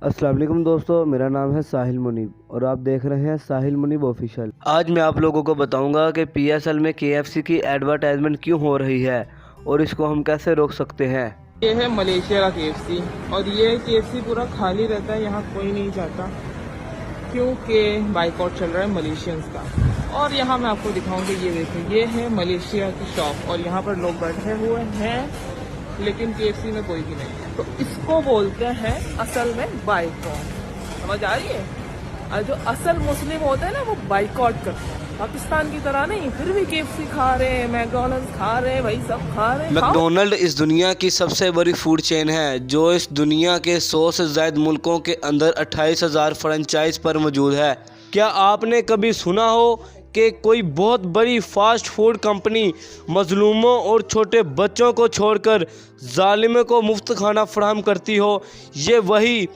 अस्सलाम वालेकुम दोस्तों, मेरा नाम है साहिल मुनीब और आप देख रहे हैं साहिल मुनीब ऑफिशियल। आज मैं आप लोगों को बताऊंगा कि पीएसएल में केएफसी की एडवर्टाइजमेंट क्यों हो रही है और इसको हम कैसे रोक सकते हैं। ये है मलेशिया का केएफसी और ये केएफसी पूरा खाली रहता है, यहाँ कोई नहीं जाता क्योंकि बाइकआउट चल रहा है मलेशियंस का। और यहाँ मैं आपको दिखाऊंगी, ये देखिए, ये है मलेशिया की शॉप और यहाँ पर लोग बैठे हुए हैं लेकिन केएफसी में कोई भी नहीं है। तो इसको बोलते हैं असल में बाइकआउट। समझ आ रही है? और जो असल मुस्लिम होते हैं ना, वो बाइकआउट करते हैं, पाकिस्तान की तरह नहीं। फिर भी केएफसी खा रहे हैं, मैकडॉनल्ड्स खा रहे हैं, भाई सब खा रहे हैं। मैकडॉनल्ड इस दुनिया की सबसे बड़ी फूड चेन है जो इस दुनिया के 100 से ज्यादा मुल्कों के अंदर 28,000 फ्रेंचाइज पर मौजूद है। क्या आपने कभी सुना हो कि कोई बहुत बड़ी फास्ट फूड कंपनी मजलूमों और छोटे बच्चों को छोड़कर जालिमों को मुफ्त खाना फराहम करती हो? ये वही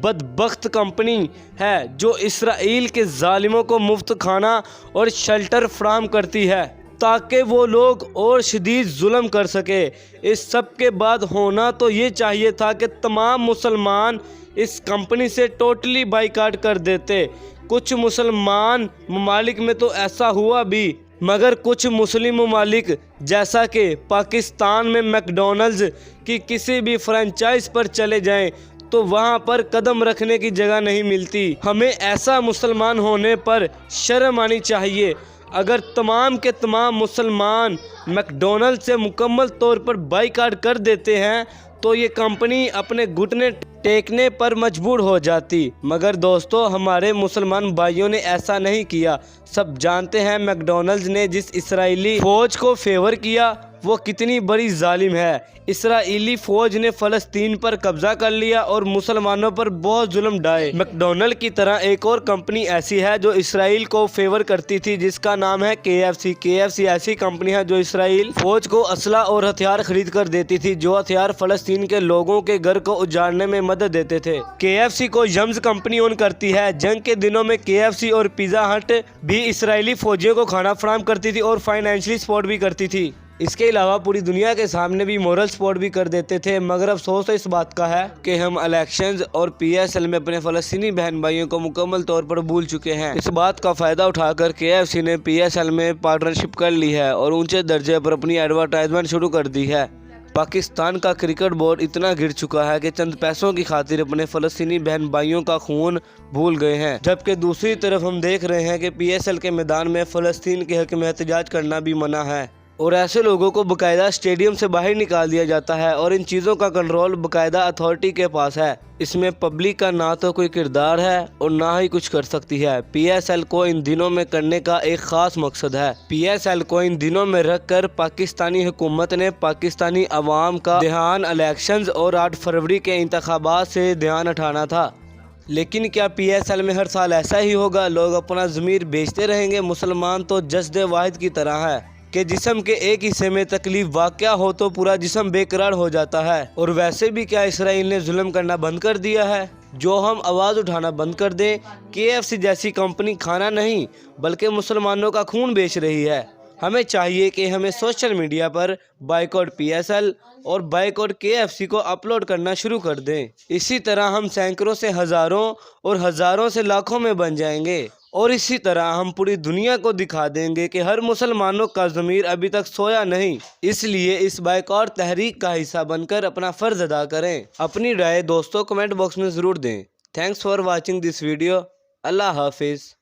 बदबख्त कंपनी है जो इसराइल के जालिमों को मुफ्त खाना और शेल्टर फराहम करती है ताकि वो लोग और शदीद जुल्म कर सके। इस सब के बाद होना तो ये चाहिए था कि तमाम मुसलमान इस कंपनी से टोटली बाइकाट कर देते। कुछ मुसलमान ममालिक में तो ऐसा हुआ भी, मगर कुछ मुस्लिम ममालिक जैसा कि पाकिस्तान में मैकडॉनल्ड्स की किसी भी फ्रेंचाइज पर चले जाएं तो वहां पर कदम रखने की जगह नहीं मिलती। हमें ऐसा मुसलमान होने पर शर्म आनी चाहिए। अगर तमाम के तमाम मुसलमान मैकडॉनल्ड से मुकम्मल तौर पर बाइकाट कर देते हैं तो ये कंपनी अपने घुटने टेकने पर मजबूर हो जाती। मगर दोस्तों, हमारे मुसलमान भाइयों ने ऐसा नहीं किया। सब जानते हैं मैकडॉनल्ड्स ने जिस इसराइली फौज को फेवर किया वो कितनी बड़ी जालिम है। इसराइली फौज ने फ़लस्तीन पर कब्जा कर लिया और मुसलमानों पर बहुत जुल्म ढाए। मैकडॉनल्ड की तरह एक और कंपनी ऐसी है जो इसराइल को फेवर करती थी जिसका नाम है केएफसी। केएफसी ऐसी कंपनी है जो इसराइल फौज को असला और हथियार खरीद कर देती थी, जो हथियार फ़लस्तीन के लोगों के घर को उजाड़ने में मदद देते थे। केएफसी को यम्स कंपनी ओन करती है। जंग के दिनों में केएफसी और पिज़्ज़ा हट भी इसराइली फौजियों को खाना फराहम करती थी और फाइनेंशियली सपोर्ट भी करती थी। इसके अलावा पूरी दुनिया के सामने भी मोरल सपोर्ट भी कर देते थे। मगर अफसोस इस बात का है कि हम इलेक्शंस और पीएसएल में अपने फ़लस्तीनी बहन भाइयों को मुकम्मल तौर पर भूल चुके हैं। इस बात का फ़ायदा उठाकर केएफसी ने पीएसएल में पार्टनरशिप कर ली है और ऊंचे दर्जे पर अपनी एडवर्टाइजमेंट शुरू कर दी है। पाकिस्तान का क्रिकेट बोर्ड इतना गिर चुका है कि चंद पैसों की खातिर अपने फ़लस्तीनी बहन भाइयों का खून भूल गए हैं। जबकि दूसरी तरफ हम देख रहे हैं कि पीएसएल के मैदान में फ़लस्तीन के हक़ में एहतजाज करना भी मना है और ऐसे लोगों को बाकायदा स्टेडियम से बाहर निकाल दिया जाता है और इन चीज़ों का कंट्रोल बाकायदा अथॉरिटी के पास है। इसमें पब्लिक का ना तो कोई किरदार है और ना ही कुछ कर सकती है। पीएसएल को इन दिनों में करने का एक ख़ास मकसद है। पीएसएल को इन दिनों में रख कर पाकिस्तानी हुकूमत ने पाकिस्तानी अवाम का ध्यान इलेक्शंस और 8 फरवरी के इंतखाबात से ध्यान हटाना था। लेकिन क्या पीएसएल में हर साल ऐसा ही होगा? लोग अपना ज़मीर बेचते रहेंगे। मुसलमान तो जस्द वाहिद की तरह है कि जिस्म के एक हिस्से में तकलीफ वाक़या हो तो पूरा जिस्म बेकरार हो जाता है। और वैसे भी क्या इसराइल ने जुल्म करना बंद कर दिया है? जो हम आवाज़ उठाना बंद कर दें। केएफसी जैसी कंपनी खाना नहीं बल्कि मुसलमानों का खून बेच रही है। हमें चाहिए कि हमें सोशल मीडिया पर बाइकआउट पीएसएल और बाइकआउट केएफसी को अपलोड करना शुरू कर दें। इसी तरह हम सैकड़ों से हज़ारों और हज़ारों से लाखों में बन जाएंगे और इसी तरह हम पूरी दुनिया को दिखा देंगे कि हर मुसलमानों का ज़मीर अभी तक सोया नहीं। इसलिए इस बाइकआउट तहरीक का हिस्सा बनकर अपना फ़र्ज़ अदा करें। अपनी राय दोस्तों कमेंट बॉक्स में ज़रूर दें। Thanks for watching this video. अल्लाह हाफिज़।